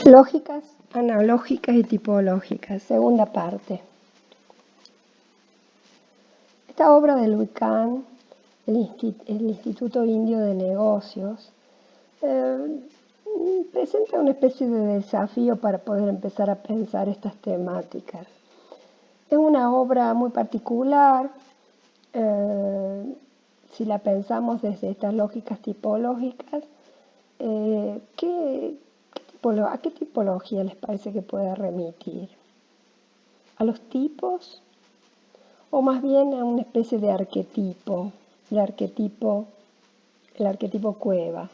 Lógicas, analógicas y tipológicas, segunda parte. Esta obra de Louis Kahn, el Instituto Indio de Negocios, presenta una especie de desafío para poder empezar a pensar estas temáticas. Es una obra muy particular, si la pensamos desde estas lógicas tipológicas. ¿A qué tipología les parece que puede remitir? ¿A los tipos? ¿O más bien a una especie de arquetipo, el arquetipo cueva?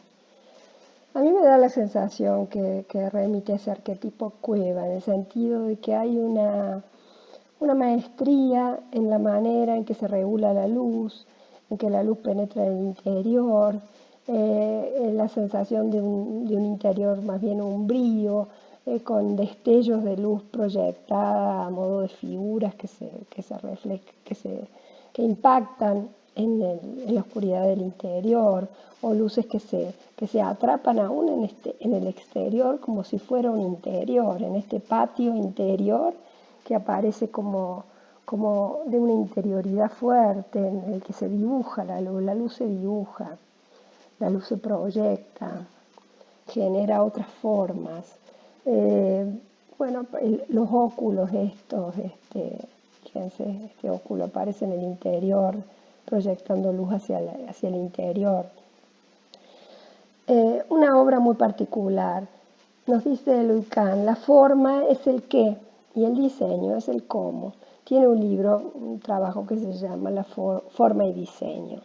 A mí me da la sensación que remite a ese arquetipo cueva, en el sentido de que hay una maestría en la manera en que se regula la luz, en que la luz penetra en el interior, la sensación de un interior más bien umbrío, con destellos de luz proyectada a modo de figuras que impactan en la oscuridad del interior, o luces que se atrapan aún en el exterior como si fuera un interior, en este patio interior que aparece como de una interioridad fuerte, en el que se dibuja la luz se dibuja, la luz se proyecta, genera otras formas. Los óculos estos, fíjense, este óculo aparece en el interior, proyectando luz hacia el interior. Una obra muy particular. Nos dice Louis Kahn, la forma es el qué y el diseño es el cómo. Tiene un trabajo que se llama La forma y diseño.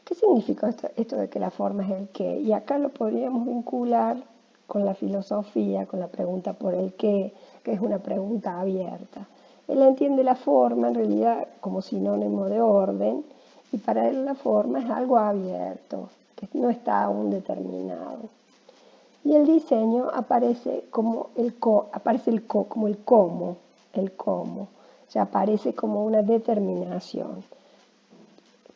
¿Qué significa esto de que la forma es el qué? Y acá lo podríamos vincular con la filosofía, con la pregunta por el qué, que es una pregunta abierta. Él entiende la forma en realidad como sinónimo de orden, y para él la forma es algo abierto, que no está aún determinado. Y el diseño aparece como como el cómo, ya aparece como una determinación.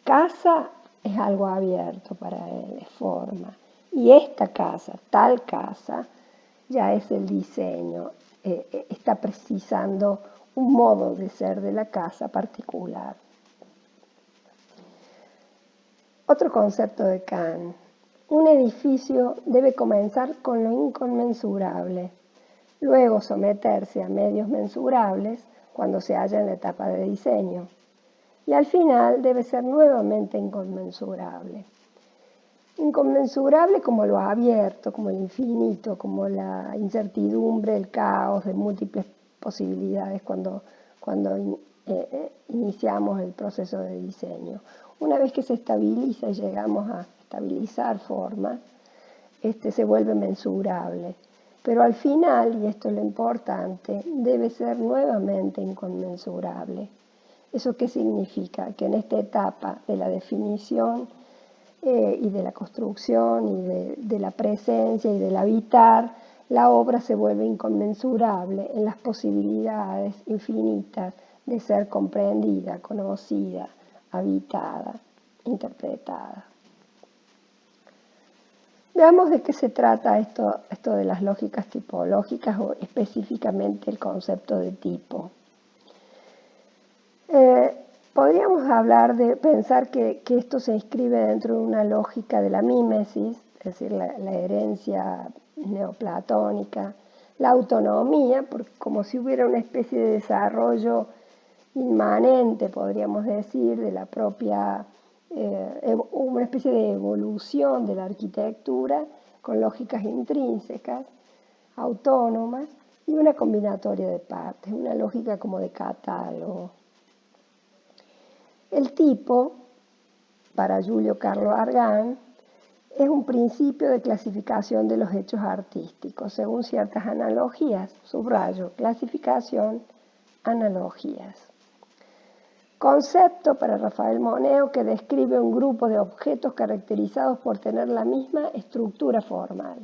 Casa es algo abierto para él, es forma. Y esta casa, tal casa, ya es el diseño, está precisando un modo de ser de la casa particular. Otro concepto de Kahn. Un edificio debe comenzar con lo inconmensurable, luego someterse a medios mensurables cuando se halla en la etapa de diseño, y al final debe ser nuevamente inconmensurable. Inconmensurable como lo abierto, como el infinito, como la incertidumbre, el caos de múltiples posibilidades cuando iniciamos el proceso de diseño. Una vez que se estabiliza y llegamos a estabilizar forma, se vuelve mensurable. Pero al final, y esto es lo importante, debe ser nuevamente inconmensurable. ¿Eso qué significa? Que en esta etapa de la definición y de la construcción y de la presencia y del habitar, la obra se vuelve inconmensurable en las posibilidades infinitas de ser comprendida, conocida, habitada, interpretada. Veamos de qué se trata esto de las lógicas tipológicas, o específicamente el concepto de tipo. Podríamos pensar que esto se inscribe dentro de una lógica de la mímesis, es decir, la herencia neoplatónica, la autonomía, como si hubiera una especie de desarrollo inmanente, podríamos decir, de la propia, una especie de evolución de la arquitectura con lógicas intrínsecas, autónomas, y una combinatoria de partes, una lógica como de catálogo. El tipo, para Giulio Carlo Argan, es un principio de clasificación de los hechos artísticos, según ciertas analogías, subrayo, clasificación, analogías. Concepto para Rafael Moneo que describe un grupo de objetos caracterizados por tener la misma estructura formal,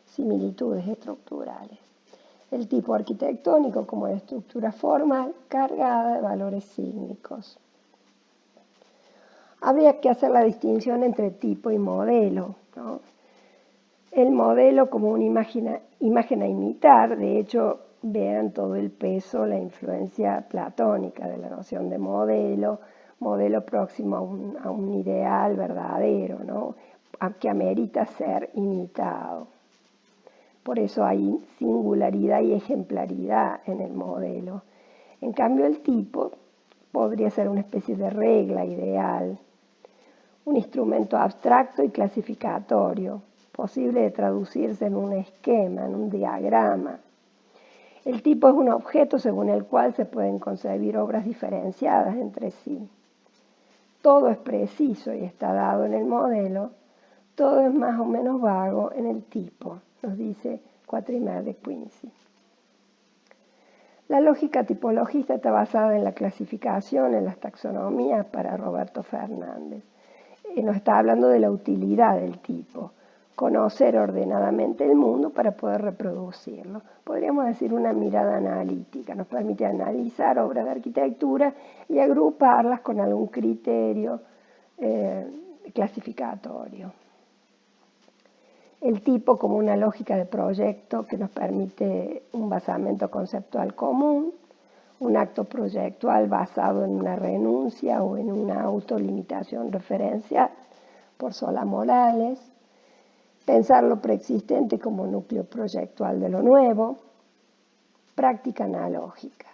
similitudes estructurales. El tipo arquitectónico como la estructura formal cargada de valores sígnicos. Habría que hacer la distinción entre tipo y modelo, ¿no? el modelo como una imagen a imitar. De hecho, vean todo el peso, la influencia platónica de la noción de modelo próximo a un ideal verdadero, ¿no? Que amerita ser imitado. Por eso hay singularidad y ejemplaridad en el modelo. En cambio, el tipo podría ser una especie de regla ideal, un instrumento abstracto y clasificatorio, posible de traducirse en un esquema, en un diagrama. El tipo es un objeto según el cual se pueden concebir obras diferenciadas entre sí. Todo es preciso y está dado en el modelo, todo es más o menos vago en el tipo, nos dice Quatrimer de Quincy. La lógica tipologista está basada en la clasificación, en las taxonomías para Roberto Fernández. Nos está hablando de la utilidad del tipo, conocer ordenadamente el mundo para poder reproducirlo. Podríamos decir una mirada analítica, nos permite analizar obras de arquitectura y agruparlas con algún criterio clasificatorio. El tipo como una lógica de proyecto que nos permite un basamento conceptual común, un acto proyectual basado en una renuncia o en una autolimitación referencial, por Solá Morales, pensar lo preexistente como núcleo proyectual de lo nuevo, práctica analógica,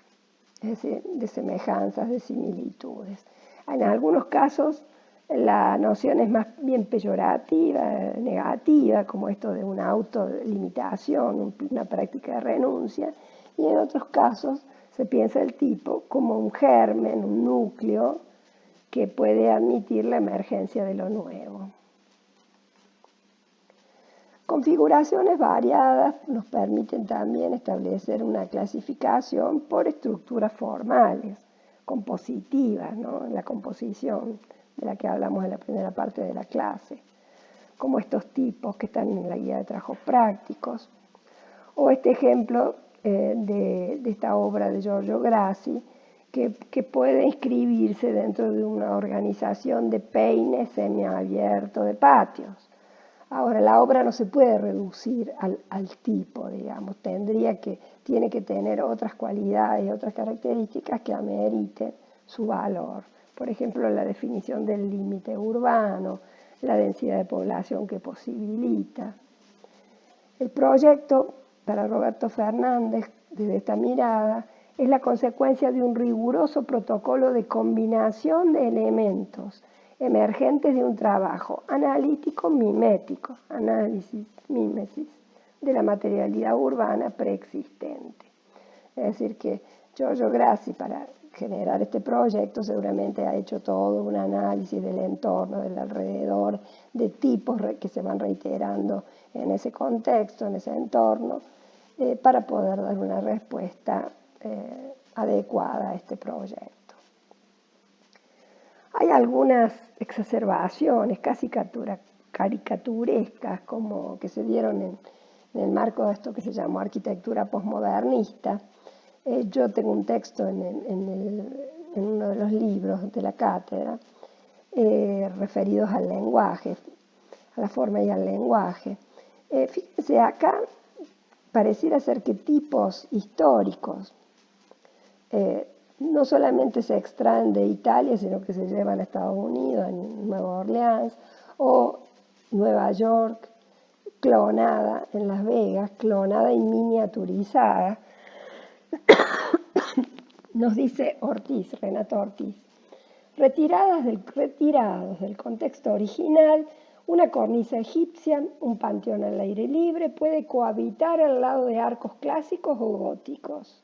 es decir, de semejanzas, de similitudes. En algunos casos la noción es más bien peyorativa, negativa, como esto de una autolimitación, una práctica de renuncia, y en otros casos se piensa el tipo como un germen, un núcleo que puede admitir la emergencia de lo nuevo. Configuraciones variadas nos permiten también establecer una clasificación por estructuras formales, compositivas, ¿no? La composición de la que hablamos en la primera parte de la clase, como estos tipos que están en la guía de trabajos prácticos, o este ejemplo de esta obra de Giorgio Grassi, que puede inscribirse dentro de una organización de peines semiabierto de patios. Ahora, la obra no se puede reducir al tipo, digamos, tiene que tener otras cualidades y otras características que ameriten su valor. Por ejemplo, la definición del límite urbano, la densidad de población que posibilita. El proyecto, para Roberto Fernández, desde esta mirada, es la consecuencia de un riguroso protocolo de combinación de elementos emergentes de un trabajo analítico mimético, análisis, mímesis, de la materialidad urbana preexistente. Es decir, que Giorgio Grassi, para generar este proyecto, seguramente ha hecho todo un análisis del entorno, del alrededor, de tipos que se van reiterando en ese contexto, en ese entorno, para poder dar una respuesta adecuada a este proyecto. Hay algunas exacerbaciones casi caricaturescas como que se dieron en el marco de esto que se llamó arquitectura posmodernista. Yo tengo un texto en uno de los libros de la cátedra referidos al lenguaje, a la forma y al lenguaje. Fíjense, acá pareciera ser que tipos históricos no solamente se extraen de Italia, sino que se llevan a Estados Unidos, en Nueva Orleans, o Nueva York, clonada en Las Vegas, clonada y miniaturizada. Nos dice Ortiz, Renato Ortiz, retirados del contexto original, una cornisa egipcia, un panteón al aire libre, puede cohabitar al lado de arcos clásicos o góticos.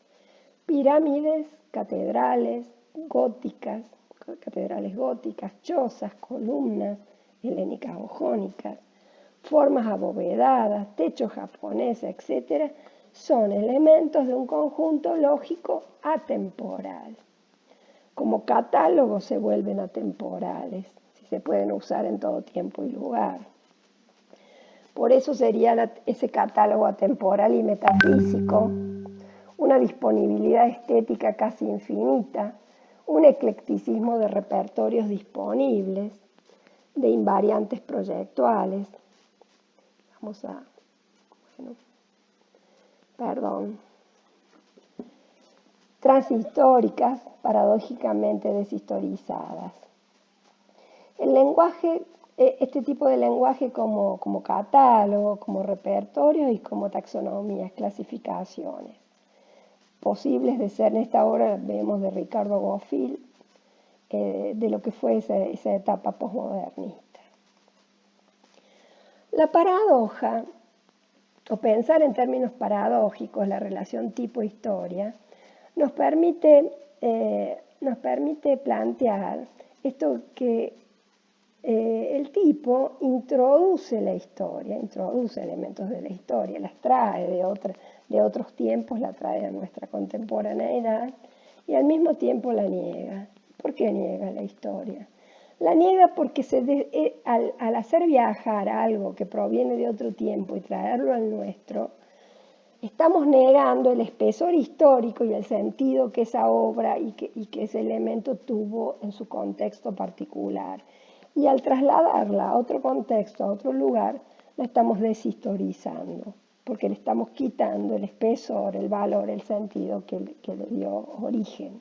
Pirámides, catedrales góticas, chozas, columnas helénicas o jónicas, formas abovedadas, techos japoneses, etc., son elementos de un conjunto lógico atemporal. Como catálogos se vuelven atemporales, si se pueden usar en todo tiempo y lugar. Por eso sería ese catálogo atemporal y metafísico una disponibilidad estética casi infinita, un eclecticismo de repertorios disponibles, de invariantes proyectuales. Vamos a, bueno, perdón. Transhistóricas, paradójicamente deshistorizadas. El lenguaje, este tipo de lenguaje como catálogo, como repertorio y como taxonomías, clasificaciones. Posibles de ser en esta obra, vemos de Ricardo Bofill, de lo que fue esa etapa posmodernista. La paradoja, o pensar en términos paradójicos la relación tipo-historia, nos permite plantear esto que el tipo introduce la historia, introduce elementos de la historia, las trae de otros tiempos, la trae a nuestra contemporaneidad y al mismo tiempo la niega. ¿Por qué niega la historia? La niega porque al hacer viajar algo que proviene de otro tiempo y traerlo al nuestro, estamos negando el espesor histórico y el sentido que esa obra y que ese elemento tuvo en su contexto particular. Y al trasladarla a otro contexto, a otro lugar, la estamos deshistorizando, porque le estamos quitando el espesor, el valor, el sentido que le dio origen.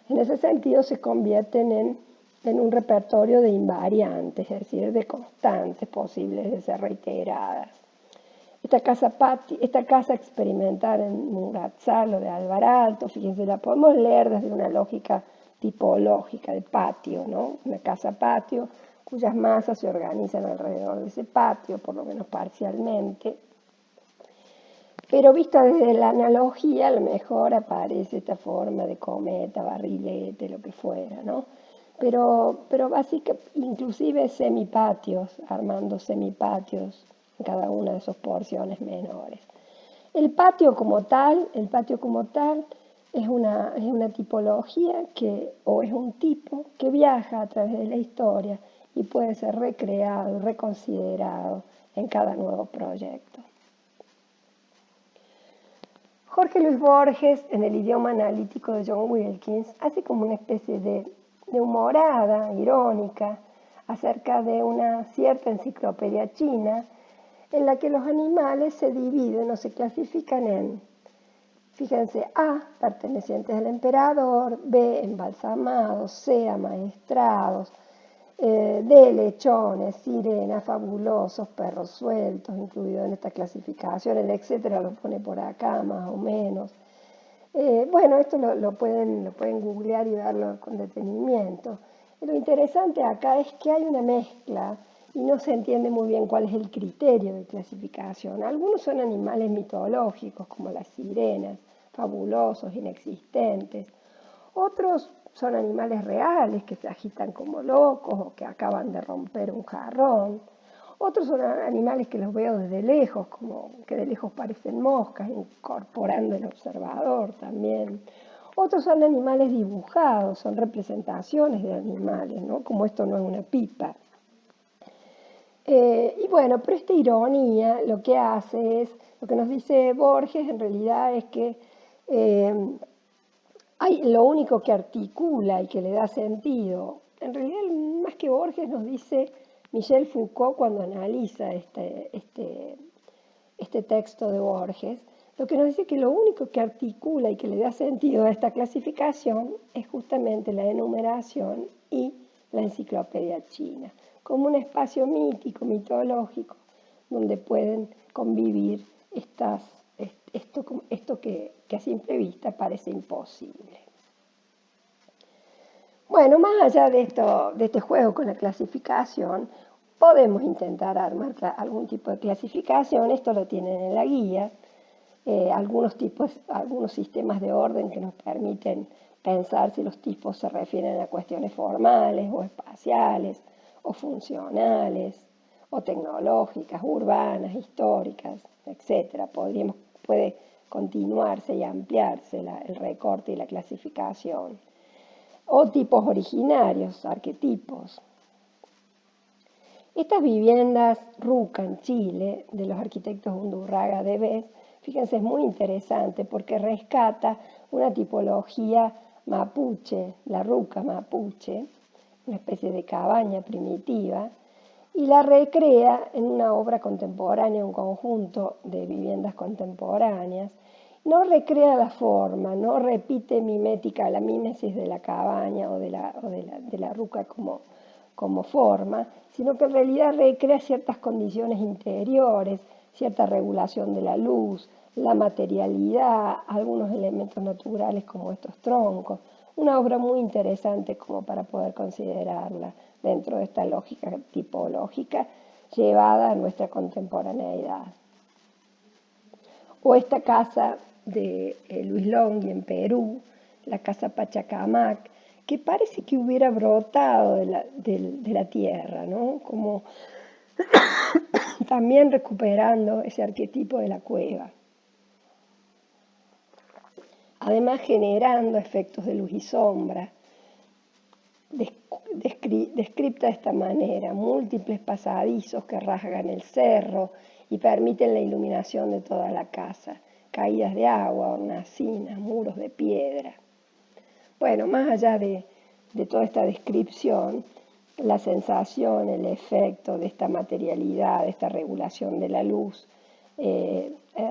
En ese sentido se convierten en un repertorio de invariantes, es decir, de constantes posibles de ser reiteradas. Esta casa experimental en Murat-Salo de Alvarado, fíjense, la podemos leer desde una lógica tipológica de patio, ¿no? Una casa-patio cuyas masas se organizan alrededor de ese patio, por lo menos parcialmente. Pero vista desde la analogía, a lo mejor aparece esta forma de cometa, barrilete, lo que fuera, ¿no? Pero básicamente, inclusive semipatios, armando semipatios en cada una de sus porciones menores. El patio como tal es una tipología o es un tipo que viaja a través de la historia y puede ser recreado y reconsiderado en cada nuevo proyecto. Jorge Luis Borges, en el idioma analítico de John Wilkins, hace como una especie de humorada, irónica, acerca de una cierta enciclopedia china en la que los animales se dividen o se clasifican en, fíjense, A, pertenecientes al emperador, B, embalsamados, C, amaestrados, D, lechones, sirenas, fabulosos, perros sueltos, incluidos en esta clasificación, el etcétera lo pone por acá más o menos. Bueno, esto lo pueden googlear y verlo con detenimiento. Lo interesante acá es que hay una mezcla y no se entiende muy bien cuál es el criterio de clasificación. Algunos son animales mitológicos, como las sirenas, fabulosos, inexistentes. Otros son animales reales que se agitan como locos o que acaban de romper un jarrón. Otros son animales que los veo desde lejos, como que de lejos parecen moscas, incorporando el observador también. Otros son animales dibujados, son representaciones de animales, ¿no? Como esto no es una pipa. Y bueno, pero esta ironía lo que hace es, lo que nos dice Borges en realidad es que lo único que articula y que le da sentido, en realidad más que Borges nos dice Michel Foucault cuando analiza este texto de Borges, lo que nos dice que lo único que articula y que le da sentido a esta clasificación es justamente la enumeración y la enciclopedia china, como un espacio mítico, mitológico, donde pueden convivir esto que a simple vista parece imposible. Bueno, más allá de este juego con la clasificación, podemos intentar armar algún tipo de clasificación, esto lo tienen en la guía, algunos sistemas de orden que nos permiten pensar si los tipos se refieren a cuestiones formales o espaciales o funcionales o tecnológicas, urbanas, históricas, etc. Puede continuarse y ampliarse el recorte y la clasificación. O tipos originarios, arquetipos. Estas viviendas RUCA en Chile, de los arquitectos Undurraga de Bes, fíjense, es muy interesante porque rescata una tipología mapuche, la RUCA mapuche, una especie de cabaña primitiva, y la recrea en una obra contemporánea, un conjunto de viviendas contemporáneas. No recrea la forma, no repite mimética la mímesis de la cabaña o de la ruca como forma, sino que en realidad recrea ciertas condiciones interiores, cierta regulación de la luz, la materialidad, algunos elementos naturales como estos troncos. Una obra muy interesante como para poder considerarla dentro de esta lógica tipológica llevada a nuestra contemporaneidad. O esta casa de Luis Longhi en Perú, la casa Pachacamac, que parece que hubiera brotado de la tierra, ¿no? Como también recuperando ese arquetipo de la cueva. Además generando efectos de luz y sombra, descripta de esta manera, múltiples pasadizos que rasgan el cerro y permiten la iluminación de toda la casa, caídas de agua, hornacinas, muros de piedra. Bueno, más allá de toda esta descripción, la sensación, el efecto de esta materialidad, de esta regulación de la luz,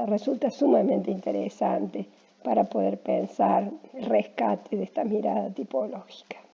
resulta sumamente interesante para poder pensar el rescate de esta mirada tipológica.